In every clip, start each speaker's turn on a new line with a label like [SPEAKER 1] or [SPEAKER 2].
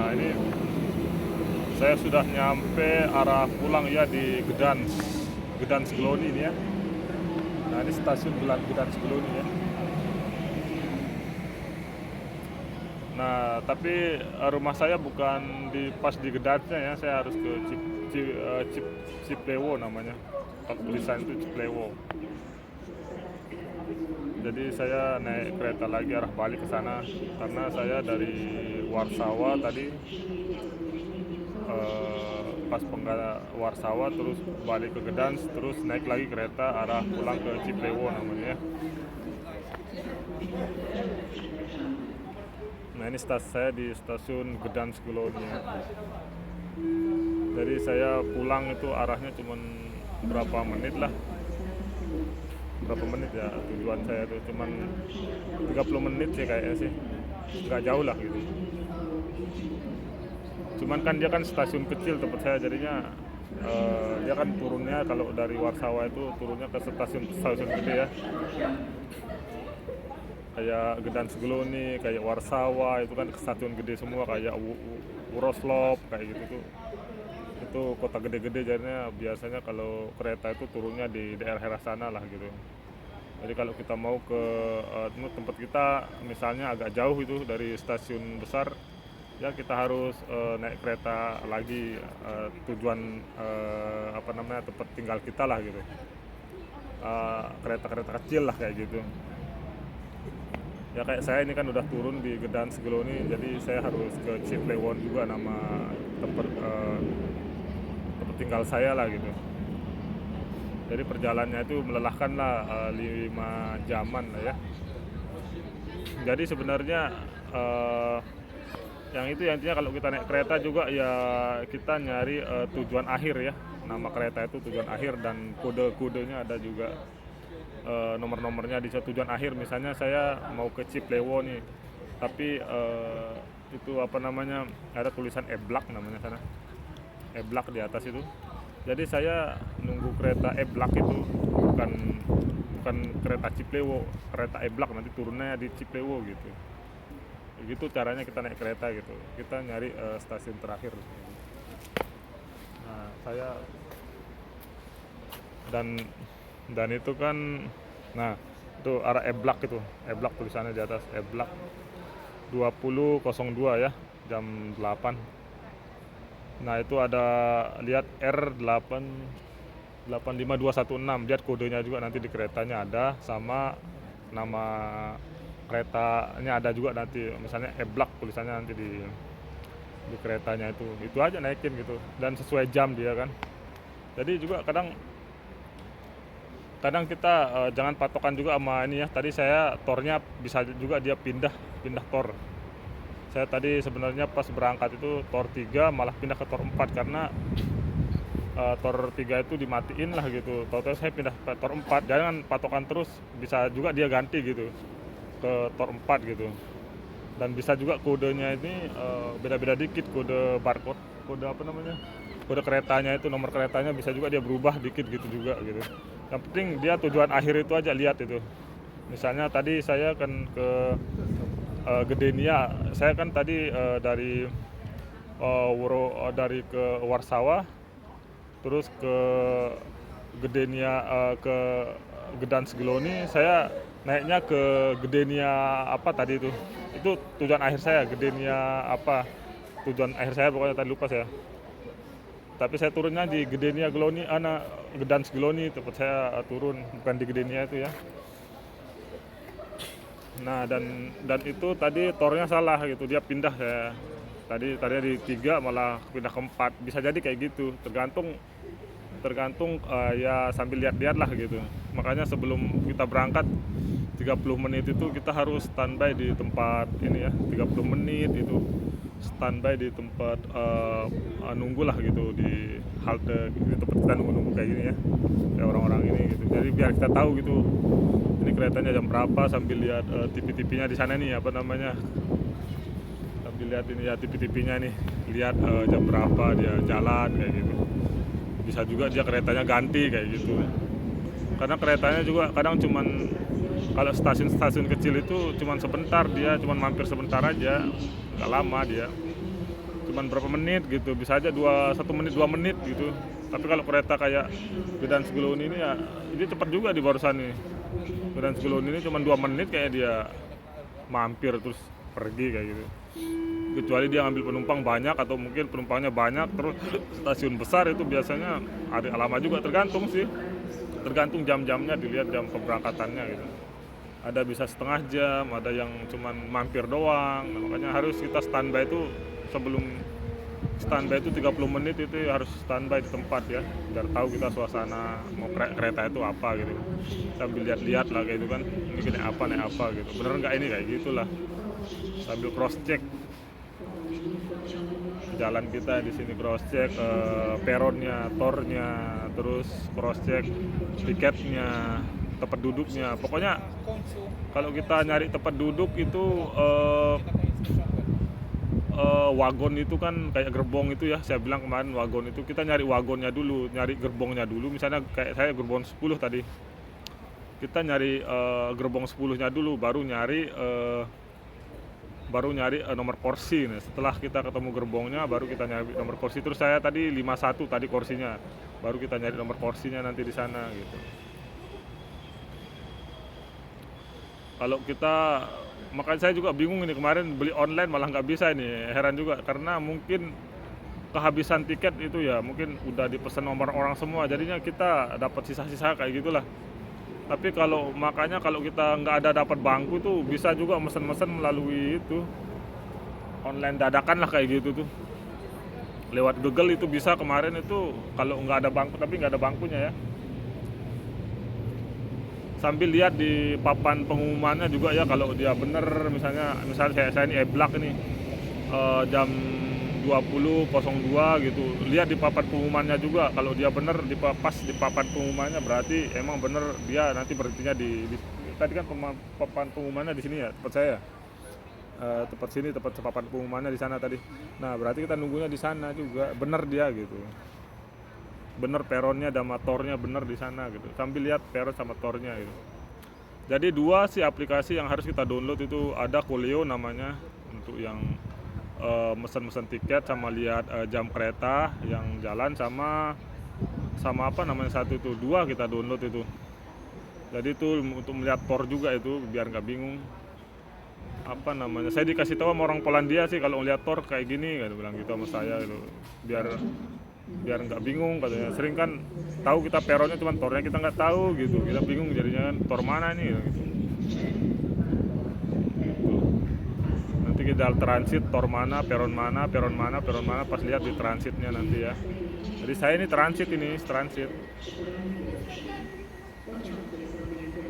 [SPEAKER 1] Nah ini saya sudah nyampe arah pulang ya di Gdansk Glony ini ya. Nah ini stasiun Gdansk Glony ya. Nah tapi rumah saya bukan pas di Gdansknya ya, saya harus ke Ciplewo namanya. Tulisan itu Ciplewo. Jadi saya naik kereta lagi arah balik ke sana karena saya dari Warsawa tadi pas Warsawa terus balik ke Gdansk, terus naik lagi kereta arah pulang ke Ciplewo namanya ya. Nah ini saya di stasiun Gdansk Glony ya. Jadi saya pulang itu arahnya cuma berapa menit ya, tujuan saya itu cuman 30 menit sih kayaknya sih, nggak jauh lah gitu. Cuman kan dia kan stasiun kecil tempat saya, jadinya dia kan turunnya kalau dari Warsawa itu turunnya ke stasiun gede ya, kayak Gdansk Glony, kayak Warsawa itu kan stasiun gede semua, kayak Wrocław kayak gitu tuh. Itu kota gede-gede, jadinya biasanya kalau kereta itu turunnya di daerah sana lah gitu. Jadi kalau kita mau ke tempat kita misalnya agak jauh itu dari stasiun besar ya, kita harus naik kereta lagi tujuan tempat tinggal kita lah gitu. Kereta-kereta kecil lah kayak gitu. Ya kayak saya ini kan udah turun di Gdansk Glony, jadi saya harus ke Ciplewo juga, nama tempat tinggal saya lah gitu. Jadi perjalanannya itu melelahkan lah, 5 jaman lah ya. Jadi sebenarnya yang intinya kalau kita naik kereta juga ya kita nyari tujuan akhir ya. Nama kereta itu tujuan akhir, dan kode-kodenya ada juga, nomor-nomornya di tujuan akhir. Misalnya saya mau ke Ciplewo nih, tapi itu ada tulisan E-Block namanya sana, E-Block di atas itu. Jadi saya nunggu kereta E-Block itu, bukan kereta Ciplewo, kereta E-Block, nanti turunnya di Ciplewo gitu. Begitu caranya kita naik kereta gitu, kita nyari stasiun terakhir. Nah saya dan itu kan, nah itu arah E-Block itu, E-Block tulisannya di atas, E-Block 20.02 ya, jam 8. Nah itu ada lihat R85216, lihat kodenya juga nanti di keretanya ada, sama nama keretanya ada juga nanti, misalnya E-Block tulisannya nanti di keretanya itu aja naikin gitu, dan sesuai jam dia kan. Jadi juga kadang kita jangan patokan juga sama ini ya. Tadi saya tornya bisa juga dia pindah tor. Saya tadi sebenarnya pas berangkat itu tor 3 malah pindah ke tor 4 karena tor 3 itu dimatiin lah gitu. Tahu-tahu saya pindah ke tor 4. Jangan patokan terus, bisa juga dia ganti gitu ke tor 4 gitu. Dan bisa juga kodenya ini beda-beda dikit, kode barcode, kode keretanya itu, nomor keretanya bisa juga dia berubah dikit gitu juga gitu. Yang penting dia tujuan akhir itu aja, lihat itu. Misalnya tadi saya kan ke Gdynia, saya kan tadi dari ke Warsawa, terus ke Gdynia, ke Gdansk Glony. Saya naiknya ke Gdynia tadi itu tujuan akhir saya, Gdynia tujuan akhir saya pokoknya, tadi lupa saya. Tapi saya turunnya di Gdynia Glony, Gdansk Glony tempat saya turun, bukan di Gdynia itu ya. Nah dan itu tadi tornya salah gitu, dia pindah ya. Tadinya di 3 malah pindah ke 4, bisa jadi kayak gitu, tergantung ya sambil lihat-lihat lah gitu. Makanya sebelum kita berangkat 30 menit itu kita harus standby di tempat ini ya, 30 menit itu standby di tempat nunggu lah gitu, di halte di tempat kita nunggu kayak gini ya, kayak orang-orang ini gitu. Jadi biar kita tahu gitu ini keretanya jam berapa, sambil lihat TV-TV-nya di sana nih, sambil lihat ini ya TV-TV-nya nih, lihat jam berapa dia jalan kayak gitu. Bisa juga dia keretanya ganti kayak gitu, karena keretanya juga kadang cuman, kalau stasiun-stasiun kecil itu cuman sebentar, dia cuman mampir sebentar aja, nggak lama dia. cuman berapa menit gitu, bisa aja 1 menit 2 menit gitu. Tapi kalau kereta kayak Medan Segulun ini ya, ini cepat juga di barusan nih. Medan Segulun ini cuma 2 menit kayak dia mampir terus pergi kayak gitu. Kecuali dia ngambil penumpang banyak atau mungkin penumpangnya banyak terus stasiun besar itu biasanya ada lama juga, tergantung sih. Tergantung jam-jamnya, dilihat jam keberangkatannya gitu. Ada bisa setengah jam, ada yang cuman mampir doang. Nah, makanya harus kita standby itu sebelum standby itu 30 menit itu harus standby di tempat ya, biar tahu kita suasana mau kereta itu apa gitu. Sambil lihat-lihat lah kayak itu kan, ini naik apa gitu. Bener nggak ini kayak gitulah. Sambil cross check jalan kita di sini, cross check peronnya, tornya, terus cross check tiketnya, tempat duduknya. Pokoknya kalau kita nyari tempat duduk itu wagon itu kan kayak gerbong itu ya, saya bilang kemarin wagon itu kita nyari wagonnya dulu, nyari gerbongnya dulu. Misalnya kayak saya gerbong 10 tadi, kita nyari gerbong 10-nya dulu, baru nyari nomor kursi. Nah, setelah kita ketemu gerbongnya baru kita nyari nomor kursi. Terus saya tadi 51 tadi kursinya, baru kita nyari nomor kursinya nanti di sana gitu. Kalau kita, makanya saya juga bingung ini, kemarin beli online malah nggak bisa ini, heran juga karena mungkin kehabisan tiket itu ya, mungkin udah dipesan nomor orang semua, jadinya kita dapat sisa-sisa kayak gitulah. Tapi makanya kalau kita nggak ada dapat bangku tuh bisa juga mesen-mesen melalui itu online dadakan lah kayak gitu tuh, lewat Google itu bisa kemarin itu kalau nggak ada bangku, tapi nggak ada bangkunya ya. Sambil lihat di papan pengumumannya juga ya, kalau dia bener misalnya saya ini eblak ini jam 20.02 gitu, lihat di papan pengumumannya juga. Kalau dia bener pas di papan pengumumannya berarti emang bener dia nanti berhentinya di tadi kan papan pengumumannya di sini ya, tempat saya tempat papan pengumumannya di sana tadi. Nah berarti kita nunggunya di sana juga, bener dia gitu, bener peronnya dan motornya bener di sana gitu, sambil lihat peron sama tornya gitu. Jadi 2 sih aplikasi yang harus kita download itu, ada Koleo namanya untuk yang mesen-mesen tiket sama lihat jam kereta yang jalan, sama apa namanya satu itu, 2 kita download itu. Jadi itu untuk melihat tor juga itu biar nggak bingung. Apa namanya, saya dikasih tahu sama orang Polandia sih kalau lihat tor kayak gini kan, bilang gitu sama saya gitu, biar nggak bingung katanya. Sering kan tahu kita peronnya cuman tornya kita nggak tahu gitu, kita bingung jadinya kan, tor mana nih gitu. Nanti kita transit tor mana, peron mana, pas lihat di transitnya nanti ya. Jadi saya ini transit.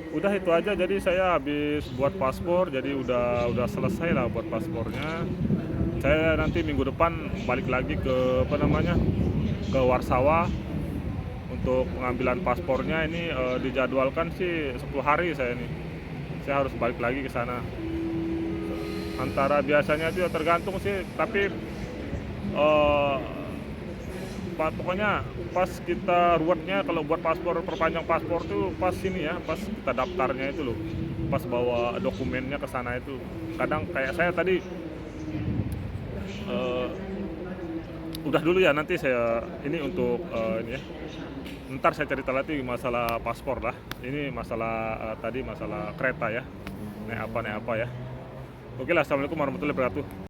[SPEAKER 1] Udah itu aja, jadi saya habis buat paspor, jadi udah selesai lah buat paspornya. Saya nanti minggu depan balik lagi ke ke Warsawa untuk pengambilan paspornya. Ini dijadwalkan sih 10 hari saya harus balik lagi ke sana. Antara biasanya itu ya tergantung sih, tapi pokoknya pas kita ruwetnya kalau buat paspor, perpanjang paspor tuh pas ini ya, pas kita daftarnya itu loh, pas bawa dokumennya ke sana itu. Kadang kayak saya tadi udah dulu ya, nanti saya ini untuk ini ya, ntar saya cerita lagi masalah paspor lah. Ini masalah tadi masalah kereta ya, naik apa ya. Oke lah, assalamualaikum warahmatullahi wabarakatuh.